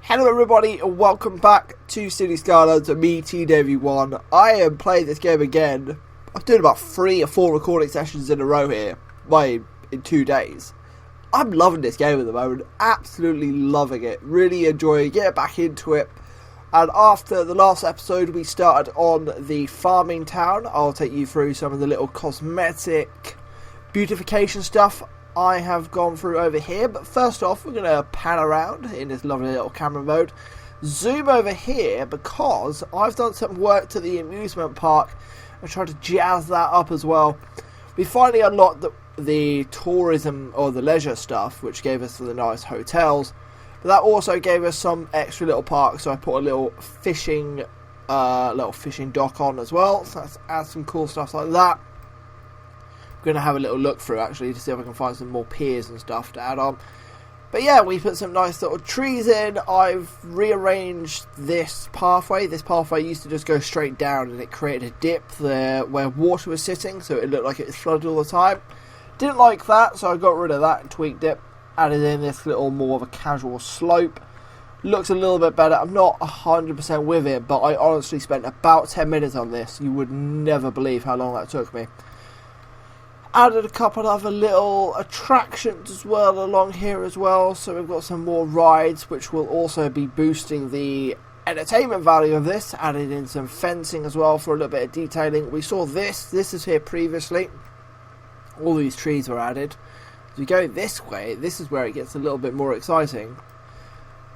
Hello everybody and welcome back to City Skylines and me, TW1. I am playing this game again. I'm doing about 3 or 4 recording sessions in a row here, in 2 days. I'm loving this game at the moment, absolutely loving it, really enjoying getting back into it. And after the last episode we started on the farming town. I'll take you through some of the little cosmetic beautification stuff I have gone through over here, but first off we're going to pan around in this lovely little camera mode, zoom over here because I've done some work to the amusement park and tried to jazz that up as well. We finally unlocked the tourism or the leisure stuff, which gave us the nice hotels, but that also gave us some extra little parks, so I put a little fishing dock on as well, so let's add some cool stuff like that. Going to have a little look through actually to see if I can find some more piers and stuff to add on. But yeah, we put some nice little trees in. I've rearranged this pathway. This pathway used to just go straight down and it created a dip there where water was sitting, so it looked like it was flooded all the time. Didn't like that, so I got rid of that and tweaked it. Added in this little more of a casual slope. Looks a little bit better. I'm not 100% with it, but I honestly spent about 10 minutes on this. You would never believe how long that took me. Added a couple of other little attractions as well along here as well, so we've got some more rides which will also be boosting the entertainment value of this. Added in some fencing as well for a little bit of detailing. We saw this is here previously. All these trees were added. As we go this way, this is where it gets a little bit more exciting.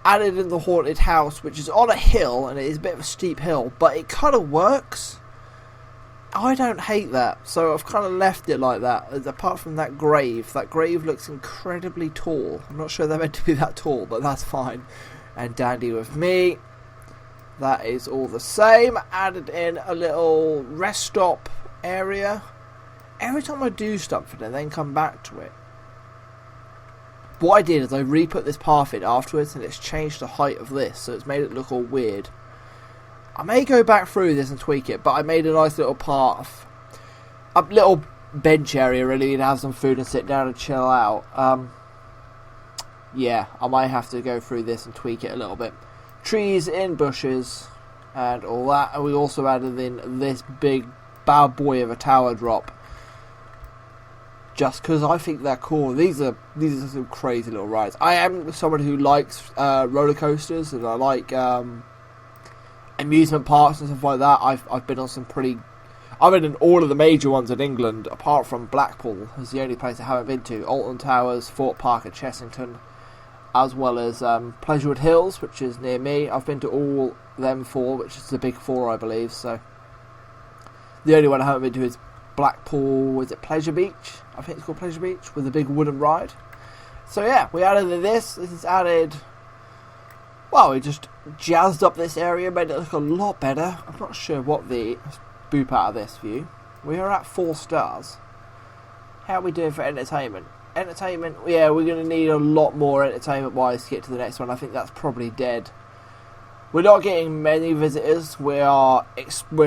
Added in the haunted house, which is on a hill, and it is a bit of a steep hill, but it kind of works. I don't hate that, so I've kind of left it like that. Apart from that grave looks incredibly tall. I'm not sure they're meant to be that tall, but that's fine. And dandy with me. That is all the same. Added in a little rest stop area. Every time I do something and then come back to it. What I did is I re-put this path in afterwards and it's changed the height of this, so it's made it look all weird. I may go back through this and tweak it, but I made a nice little path. A little bench area really to have some food and sit down and chill out. Yeah, I might have to go through this and tweak it a little bit. Trees in bushes and all that. And we also added in this big bad boy of a tower drop. Just because I think they're cool. These are some crazy little rides. I am someone who likes roller coasters and I like amusement parks and stuff like that. I've been on some I've been in all of the major ones in England, apart from Blackpool is the only place I haven't been to. Alton Towers, Fort Park and Chessington, as well as Pleasurewood Hills, which is near me. I've been to all them 4, which is the big 4 I believe, so the only one I haven't been to is Blackpool, is it Pleasure Beach? I think it's called Pleasure Beach, with a big wooden ride. So yeah, we added this is added. Well, we just jazzed up this area, made it look a lot better. I'm not sure what let's boop out of this view. We are at 4 stars. How are we doing for entertainment? Entertainment, yeah, we're going to need a lot more entertainment-wise to get to the next one. I think that's probably dead. We're not getting many visitors. We're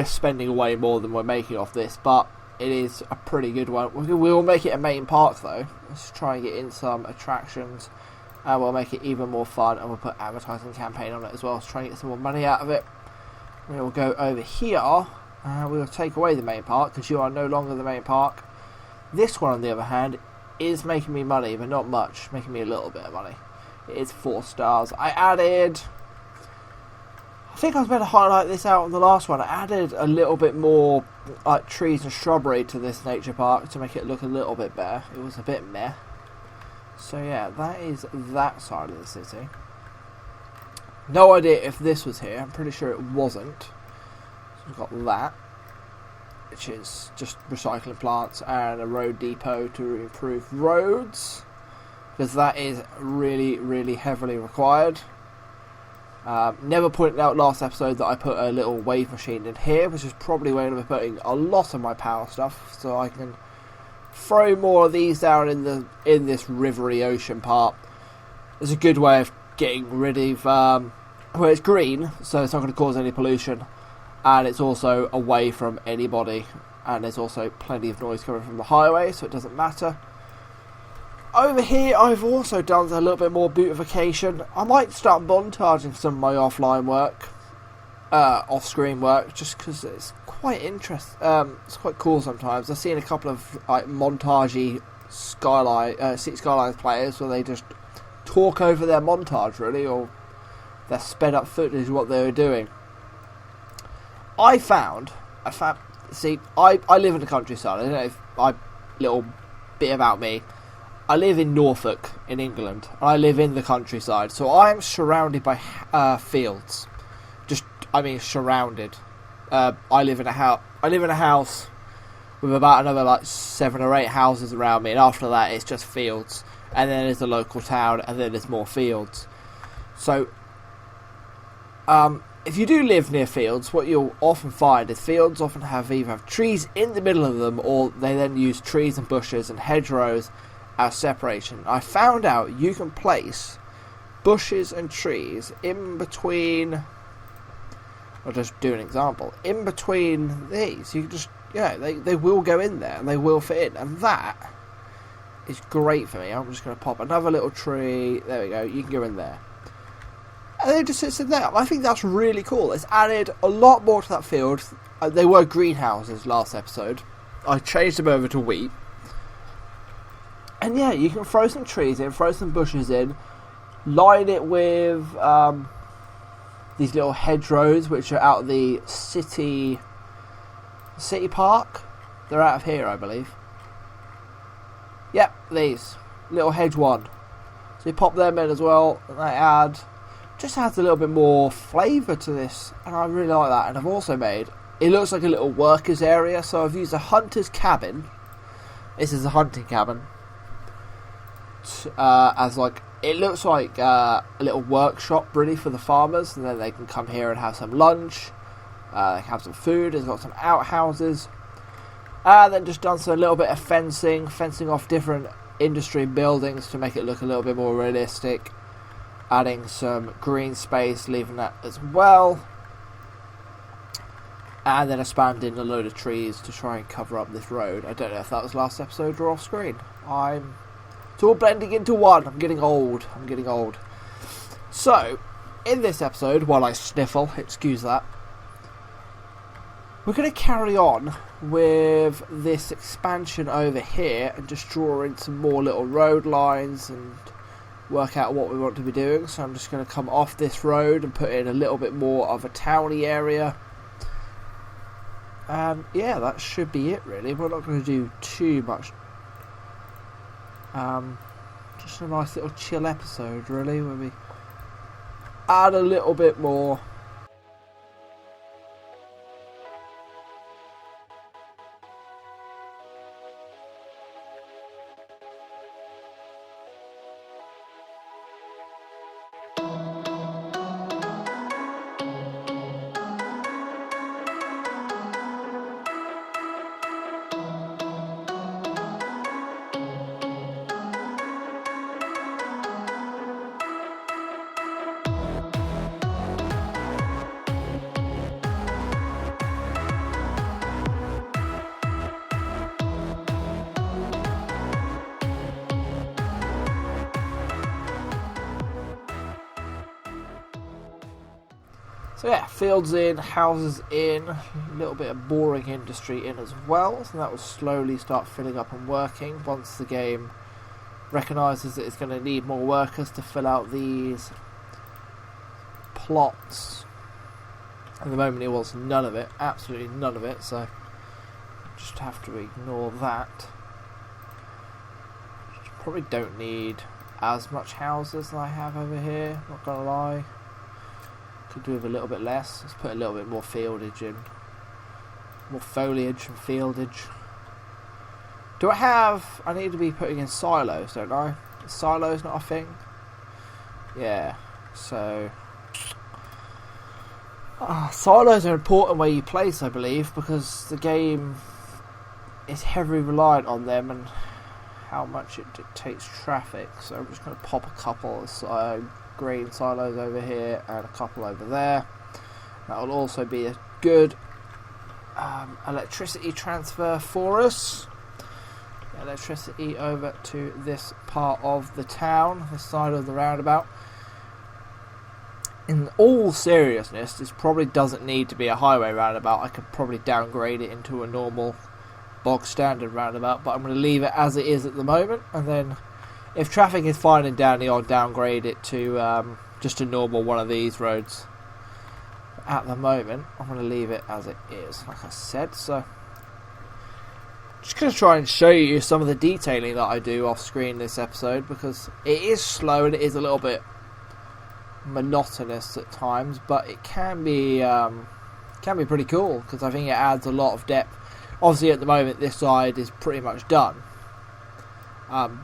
spending way more than we're making off this, but it is a pretty good one. We will make it a main park, though. Let's try and get in some attractions. And we'll make it even more fun, and we'll put advertising campaign on it as well to try and get some more money out of it. We will go over here, and we'll take away the main park, because you are no longer the main park. This one, on the other hand, is making me money, but not much, making me a little bit of money. It is 4 stars. I think I was meant to highlight this out on the last one. I added a little bit more like trees and shrubbery to this nature park to make it look a little bit better. It was a bit meh. So yeah, that is that side of the city. No idea if this was here. I'm pretty sure it wasn't. So we've got that, which is just recycling plants and a road depot to improve roads, because that is really, really heavily required. Never pointed out last episode that I put a little wave machine in here, which is probably where I'm going to be putting a lot of my power stuff, so I can throw more of these down in this rivery ocean part. It's a good way of getting rid of well, it's green, so it's not going to cause any pollution, and it's also away from anybody, and there's also plenty of noise coming from the highway, so it doesn't matter. over here I've also done a little bit more beautification. I might start montaging some of my offline work, off-screen work, just because it's quite interesting. It's quite cool sometimes. I've seen a couple of like montagey Skylines players where they just talk over their montage, really, or their sped up footage of what they were doing. I found, see, I live in the countryside. I don't know if little bit about me. I live in Norfolk, in England, and I live in the countryside, so I am surrounded by fields. Surrounded. I live in a house with about another like 7 or 8 houses around me, and after that it's just fields, and then there's the local town, and then there's more fields. So, if you do live near fields, what you'll often find is fields often either have trees in the middle of them, or they then use trees and bushes and hedgerows as separation. I found out you can place bushes and trees in between. I'll just do an example. In between these, you can just, they will go in there and they will fit in, and that is great for me. I'm just going to pop another little tree. There we go. You can go in there. And it just sits in there. I think that's really cool. It's added a lot more to that field. They were greenhouses last episode. I changed them over to wheat. And yeah, you can throw some trees in, throw some bushes in, line it with these little hedgerows, which are out of the city park. They're out of here, I believe. Yep, these little hedge one. So you pop them in as well, and they just adds a little bit more flavour to this, and I really like that. And I've also made, it looks like a little workers area, so I've used a hunter's cabin. This is a hunting cabin. As like, it looks like a little workshop really for the farmers, and then they can come here and have some lunch. They can have some food. It's got some outhouses. Then just done a little bit of fencing off different industry buildings to make it look a little bit more realistic. Adding some green space, leaving that as well. And then expanding a load of trees to try and cover up this road. I don't know if that was last episode or off screen. It's all blending into one. I'm getting old. So, in this episode, while I sniffle, excuse that, we're going to carry on with this expansion over here and just draw in some more little road lines and work out what we want to be doing. So I'm just going to come off this road and put in a little bit more of a towny area. And yeah, that should be it really. We're not going to do too much. Just a nice little chill episode really, where we add a little bit more. So yeah, fields in, houses in, a little bit of boring industry in as well, so that will slowly start filling up and working once the game recognises that it's going to need more workers to fill out these plots. At the moment it was none of it, absolutely none of it, so just have to ignore that. Probably don't need as much houses as I have over here, not gonna lie. Could do with a little bit less. Let's put a little bit more fieldage in. More foliage and fieldage. I need to be putting in silos, don't I? Is silos not a thing? Yeah, so silos are important where you place, I believe, because the game is heavily reliant on them and how much it dictates traffic. So I'm just going to pop a couple of green silos over here and a couple over there. That will also be a good electricity transfer for us. electricity over to this part of the town, this side of the roundabout. In all seriousness, this probably doesn't need to be a highway roundabout. I could probably downgrade it into a normal bog standard roundabout, but I'm going to leave it as it is at the moment, and then if traffic is fine and dandy, I'll downgrade it to just a normal one of these roads. At the moment, I'm going to leave it as it is, like I said. So just going to try and show you some of the detailing that I do off screen this episode, because it is slow and it is a little bit monotonous at times, but it can be pretty cool, because I think it adds a lot of depth. Obviously at the moment this side is pretty much done.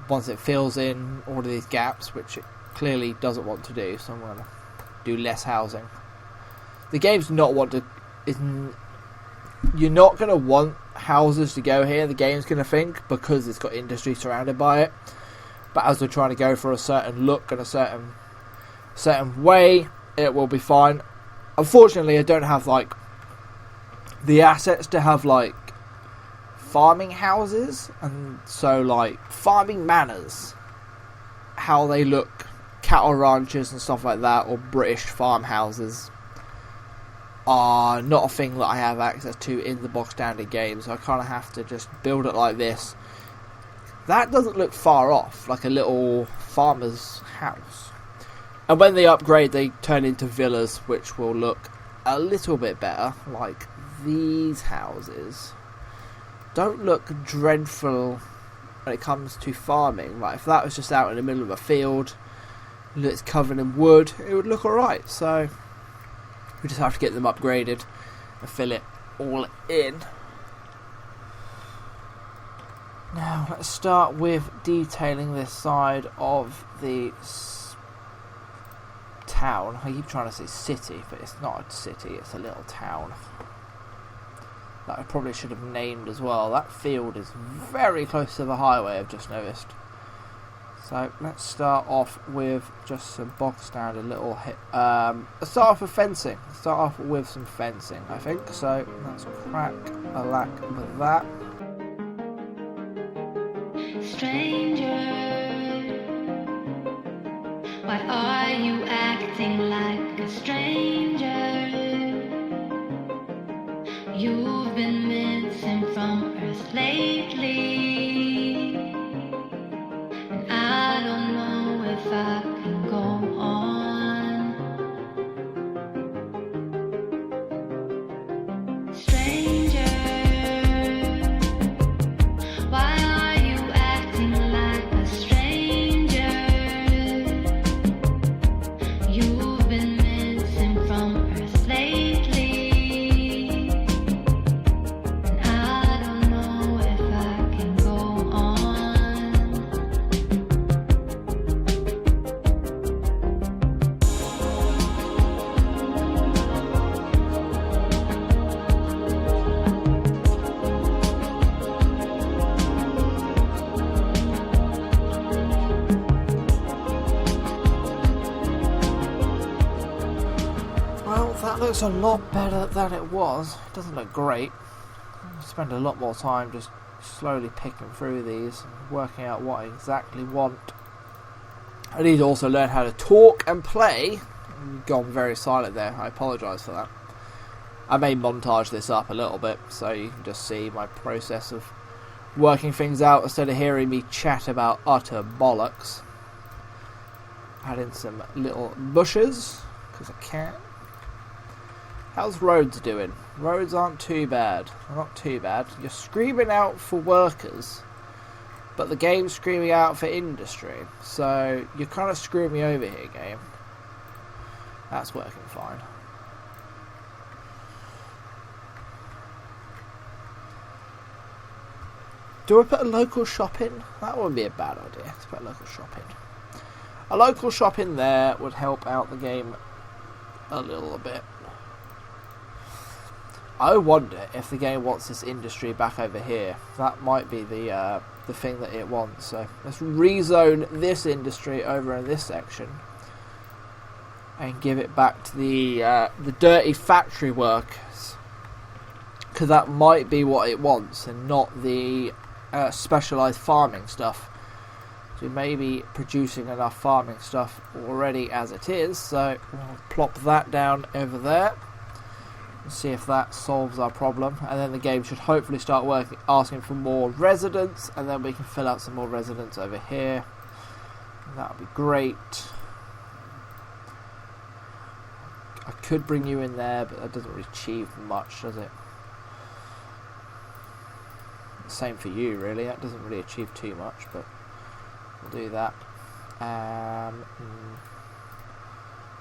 Once it fills in all of these gaps, which it clearly doesn't want to do, so I'm going to do less housing. The game's not want to... You're not going to want houses to go here, the game's going to think, because it's got industry surrounded by it. But as we're trying to go for a certain look and a certain way, it will be fine. Unfortunately, I don't have like the assets to have like farming houses, and so like farming manors, how they look, cattle ranches and stuff like that, or British farmhouses, are not a thing that I have access to in the box standard game, so I kind of have to just build it like this. That doesn't look far off, like a little farmer's house. And when they upgrade, they turn into villas, which will look a little bit better, like these houses. Don't look dreadful when it comes to farming. Like if that was just out in the middle of a field, that's covered in wood, it would look alright. So we just have to get them upgraded and fill it all in. Now let's start with detailing this side of the town. I keep trying to say city, but it's not a city, it's a little town that I probably should have named as well. That field is very close to the highway, I've just noticed. So let's start off with just some box standard little let's start off with fencing. Start off with some fencing, I think. So let's crack a lack with that. Stranger, why are you acting like a stranger? You've been missing from Earth lately, and I don't know if I can go on. Stranger, why are you acting like a stranger? You've been missing from Earth lately. That looks a lot better than it was. It doesn't look great. I spend a lot more time just slowly picking through these and working out what I exactly want. I need to also learn how to talk and play. I've gone very silent there, I apologise for that. I may montage this up a little bit so you can just see my process of working things out instead of hearing me chat about utter bollocks. Add in some little bushes, because I can. How's roads doing? Roads aren't too bad. Not too bad. You're screaming out for workers, but the game's screaming out for industry. So you're kind of screwing me over here, game. That's working fine. Do I put a local shop in? That wouldn't be a bad idea to put a local shop in. A local shop in there would help out the game a little bit. I wonder if the game wants this industry back over here. That might be the thing that it wants. So let's rezone this industry over in this section and give it back to the dirty factory workers, because that might be what it wants, and not the specialised farming stuff. So we may be producing enough farming stuff already as it is, so we'll plop that down over there and see if that solves our problem. And then the game should hopefully start asking for more residents, and then we can fill out some more residents over here. That would be great. I could bring you in there, but that doesn't really achieve much, does it? Same for you, really. That doesn't really achieve too much, but we'll do that.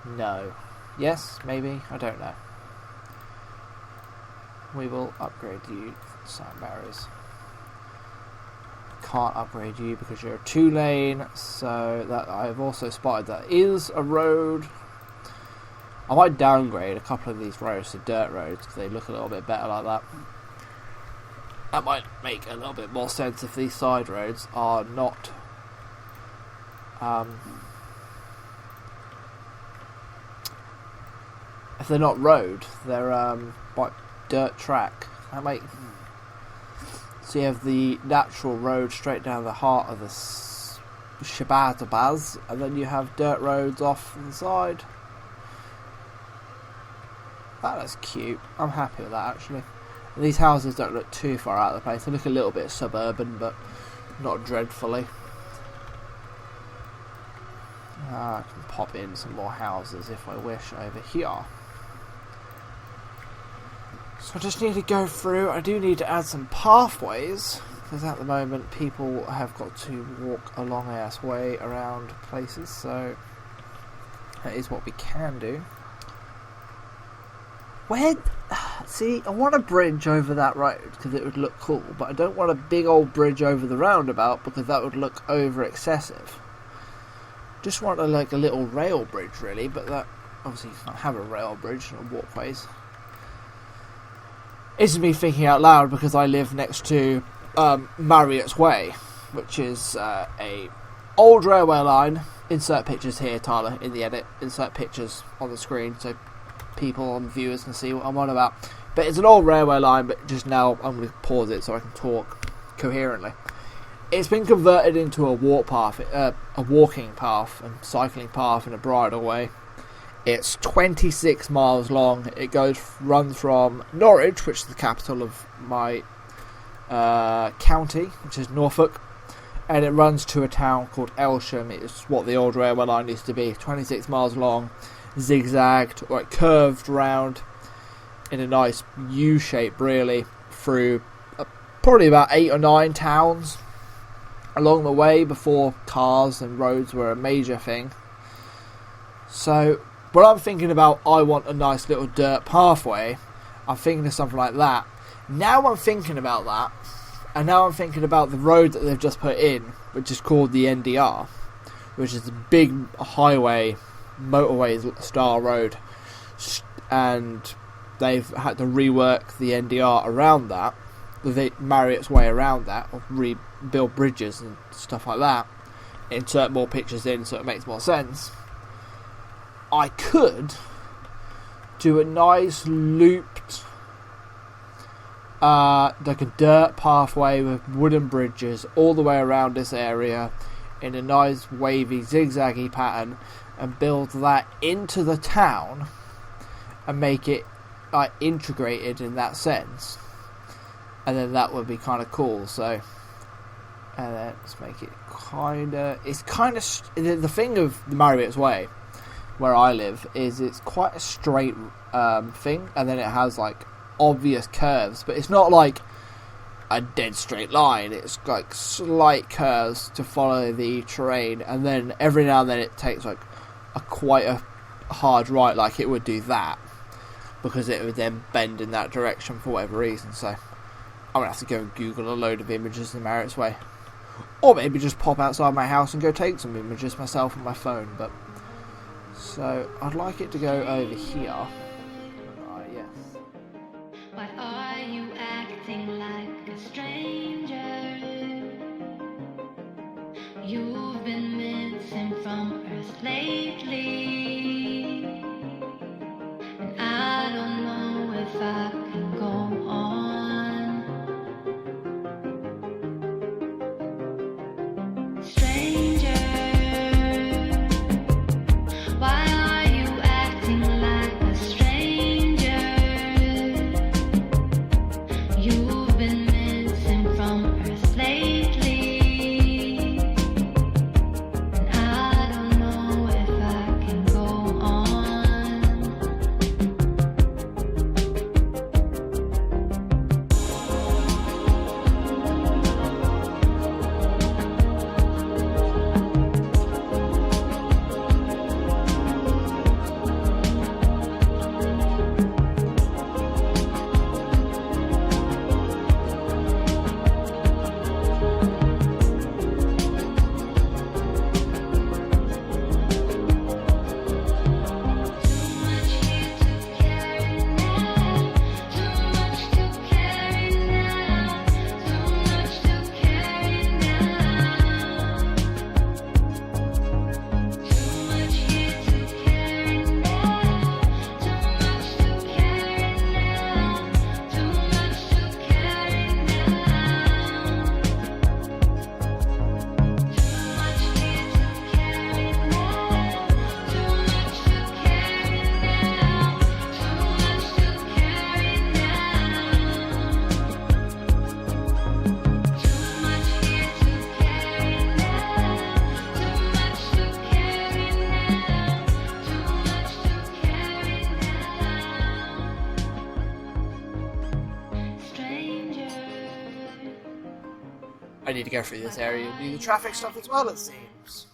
No. Yes, maybe? I don't know. We will upgrade you, sound barriers. Can't upgrade you because you're a 2-lane, so that I've also spotted that is a road. I might downgrade a couple of these roads to dirt roads because they look a little bit better like that. That might make a little bit more sense if these side roads are not if they're not road, they're like dirt track. That might. So you have the natural road straight down the heart of the Shabatabaz, and then you have dirt roads off to the side. That is cute. I'm happy with that, actually. And these houses don't look too far out of the place. They look a little bit suburban, but not dreadfully. I can pop in some more houses if I wish over here. So I just need to go through. I do need to add some pathways, because at the moment people have got to walk a long ass way around places, so that is what we can do. See, I want a bridge over that road because it would look cool, but I don't want a big old bridge over the roundabout because that would look over excessive. Just want a little rail bridge, really, but that obviously you can't have a rail bridge or walkways. It's me thinking out loud because I live next to Marriott's Way, which is a old railway line. Insert pictures here, Tyler, in the edit. Insert pictures on the screen so people and viewers can see what I'm on about. But it's an old railway line, but just now I'm going to pause it so I can talk coherently. It's been converted into a walking path and cycling path and a bridleway. It's 26 miles long. It runs from Norwich, which is the capital of my county, which is Norfolk, and it runs to a town called Elsham. It's what the old railway line used to be. 26 miles long, zigzagged, or curved round in a nice U shape, really, through probably about 8 or 9 towns along the way before cars and roads were a major thing. So when I'm thinking about I want a nice little dirt pathway, I'm thinking of something like that. Now I'm thinking about that, and now I'm thinking about the road that they've just put in, which is called the NDR, which is a big highway, motorway style road, and they've had to rework the NDR around that, the Marriott's Way around that, or rebuild bridges and stuff like that, insert more pictures in so it makes more sense. I could do a nice looped like a dirt pathway with wooden bridges all the way around this area in a nice wavy zigzaggy pattern, and build that into the town and make it integrated in that sense, and then that would be kind of cool. So, and then let's make it the thing of the Marriott's Way where I live is it's quite a straight thing, and then it has obvious curves, but it's not like a dead straight line. It's slight curves to follow the terrain, and then every now and then it takes quite a hard right, like it would do that, because it would then bend in that direction for whatever reason. So I'm gonna have to go and Google a load of images in Marriott's Way, or maybe just pop outside my house and go take some images myself on my phone. But so I'd like it to go over here. Yes. Why are you acting like a stranger? You've been missing from Earth lately, and I don't know if I can go on. I need to go through this area and do the traffic stuff as well, it seems.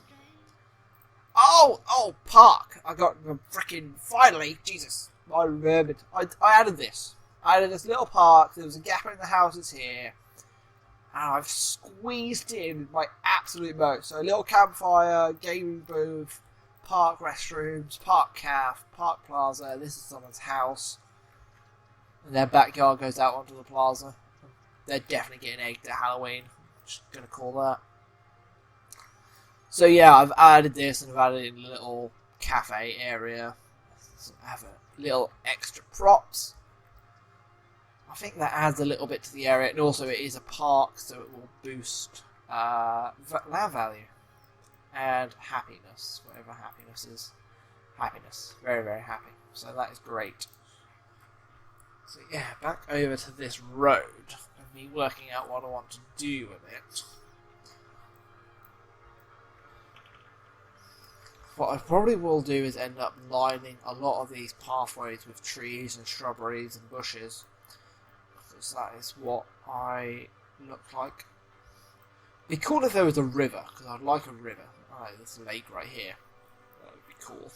Oh, park! I got the freaking, finally, Jesus, I remembered. I added this. I added this little park, there was a gap in the houses here, and I've squeezed in my absolute most. So a little campfire, gaming booth, park restrooms, park cafe, park plaza, this is someone's house, and their backyard goes out onto the plaza. They're definitely getting egged at Halloween, just gonna call that. So yeah, I've added this and I've added in a little cafe area. I have a little extra props. I think that adds a little bit to the area, and also it is a park, so it will boost land value and happiness, whatever happiness is. Happiness, very, very happy. So that is great. So yeah, back over to this road and me working out what I want to do with it. What I probably will do is end up lining a lot of these pathways with trees and shrubberies and bushes, because that is what I look like. It'd be cool if there was a river, because I'd like a river. Oh, there's a lake right here. That would be cool.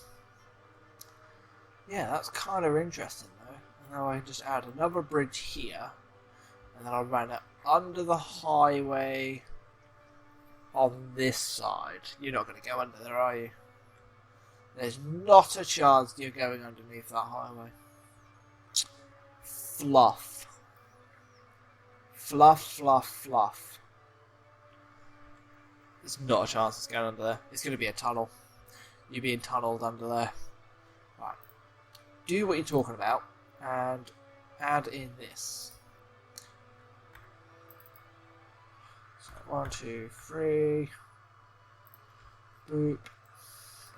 Yeah, that's kind of interesting though. And now I just add another bridge here, and then I'll run it under the highway on this side. You're not going to go under there, are you? There's not a chance you're going underneath that highway. Fluff. Fluff, fluff, fluff. There's not a chance it's going under there. It's going to be a tunnel. You're being tunneled under there. Right. Do what you're talking about and add in this. So 1, 2, 3. Boop.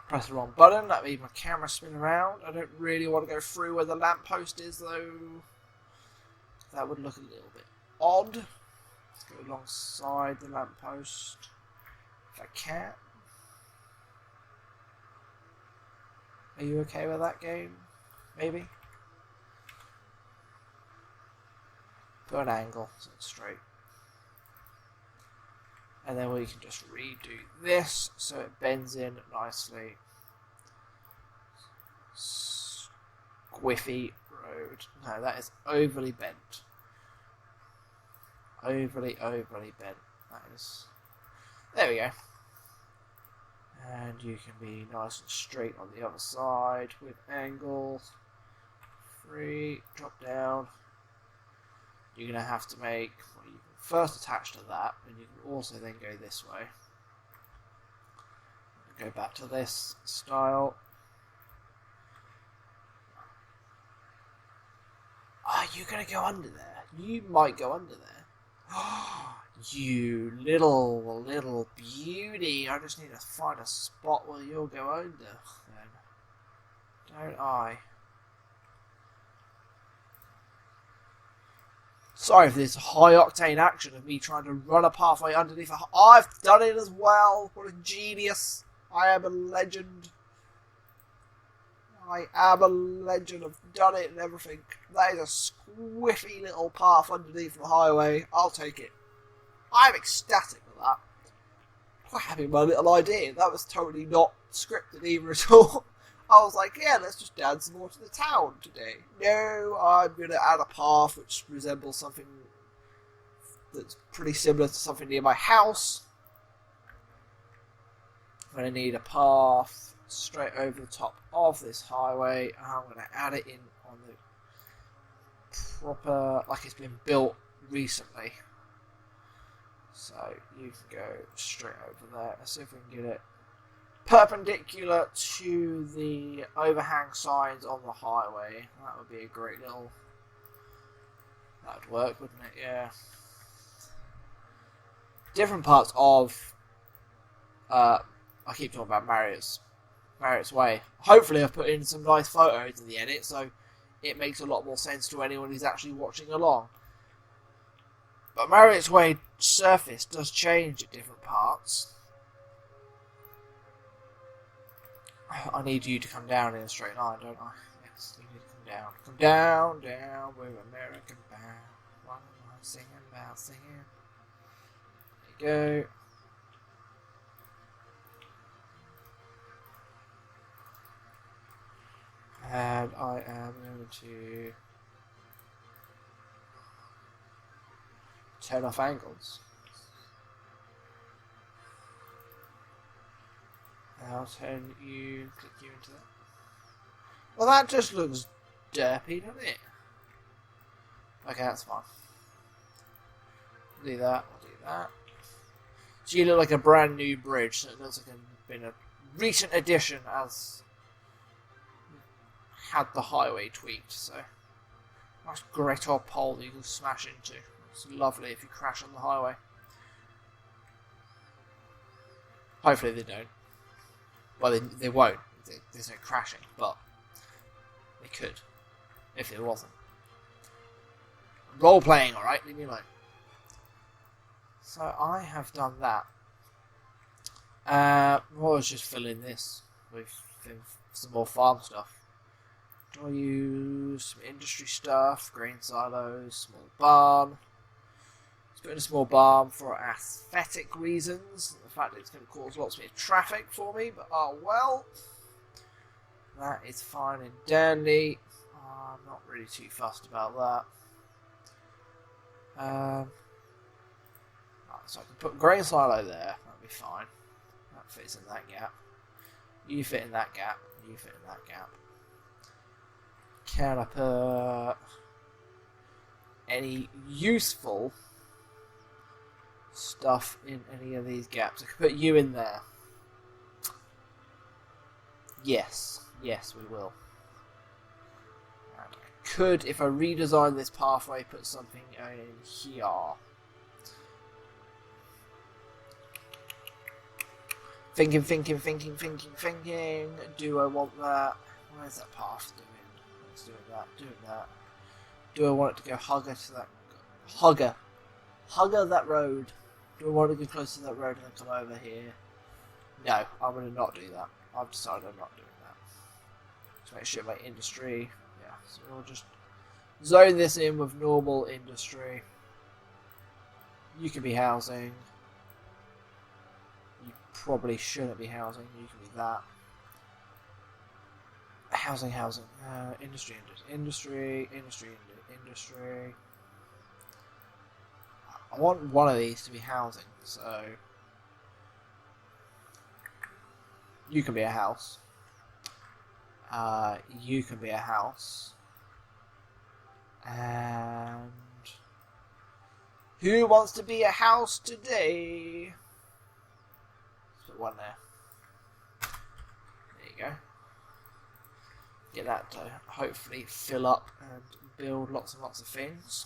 Press the wrong button, that made my camera spin around. I don't really want to go through where the lamppost is though. That would look a little bit odd. Let's go alongside the lamppost if I can. Are you okay with that, game? Maybe? Put an angle so it's straight. And then we can just redo this so it bends in nicely. Squiffy road. No, that is overly bent. Overly bent. That is. There we go. And you can be nice and straight on the other side with angle. 3, drop down. You're going to have to make. Well, you can first attach to that, and you can also then go this way. Go back to this style. Are you going to go under there? You might go under there. You little beauty. I just need to find a spot where you'll go under then. Don't I? Sorry for this high octane action of me trying to run a pathway underneath I've done it as well. What a genius. I am a legend. I am a legend. I've done it and everything. That is a squiffy little path underneath the highway. I'll take it. I'm ecstatic with that. Quite happy with my little idea. That was totally not scripted either at all. I was like, yeah, let's just add some more to the town today. No, I'm going to add a path which resembles something that's pretty similar to something near my house. I'm going to need a path straight over the top of this highway, and I'm going to add it in on the proper, like it's been built recently. So you can go straight over there. Let's see if we can get it perpendicular to the overhang signs on the highway. That would be a great little. That would work, wouldn't it? Yeah. Different parts of. I keep talking about Marriott's Way. Hopefully, I've put in some nice photos in the edit, so it makes a lot more sense to anyone who's actually watching along. But Marriott's Way surface does change at different parts. I need you to come down in a straight line, don't I? Yes, you need to come down. Come down, down, we're American bound. What am I singing about singing? There you go. And I am going to turn off angles. I'll turn you, click you into that. Well, that just looks derpy, doesn't it? Okay, that's fine. Do that, I'll do that. So you look like a brand new bridge, so it looks like it's been a recent addition as had the highway tweaked, so nice great old pole that you can smash into. It's lovely if you crash on the highway. Hopefully they don't. Well, they won't. There's no crashing, but they could if there wasn't. Role playing, alright? Leave me alone. So I have done that. I was just filling this with some more farm stuff. Do I use some industry stuff, grain silos, small barn? Let's put in a small barn for aesthetic reasons. The fact that it's going to cause lots of traffic for me, but oh well. That is fine and dandy. I'm not really too fussed about that. Right, so I can put grain silo there. That'll be fine. That fits in that gap. You fit in that gap. You fit in that gap. Can I put any useful stuff in any of these gaps? I could put you in there. Yes, yes, we will. And I could, if I redesign this pathway, put something in here. Thinking. Do I want that? Where's that path doing? It's doing that. Do I want it to go hugger to that? Hugger that road. Do I want to go close to that road and then come over here? No, I'm going to not do that. I've decided I'm not doing that. Just make sure my industry. Yeah, so we'll just zone this in with normal industry. You can be housing. You probably shouldn't be housing. You can be that. Housing. Industry. I want one of these to be housing, so you can be a house. You can be a house. And who wants to be a house today? Let's put one there. There you go. Get that to hopefully fill up and build lots and lots of things.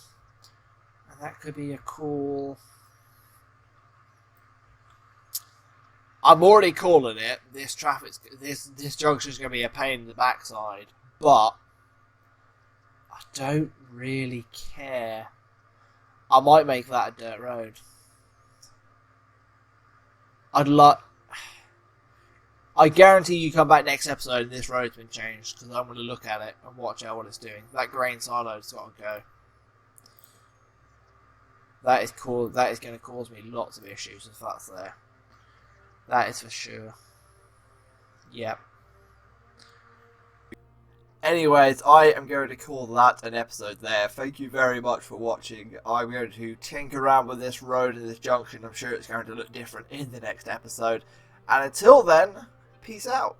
And that could be a cool... I'm already calling it. This junction's going to be a pain in the backside. But I don't really care. I might make that a dirt road. I guarantee you come back next episode and this road's been changed, because I'm going to look at it and watch out what it's doing. That grain silo's got to go. That is cool. That is going to cause me lots of issues if that's there. That is for sure. Yep. Anyways, I am going to call that an episode there. Thank you very much for watching. I'm going to tinker around with this road and this junction. I'm sure it's going to look different in the next episode. And until then, peace out.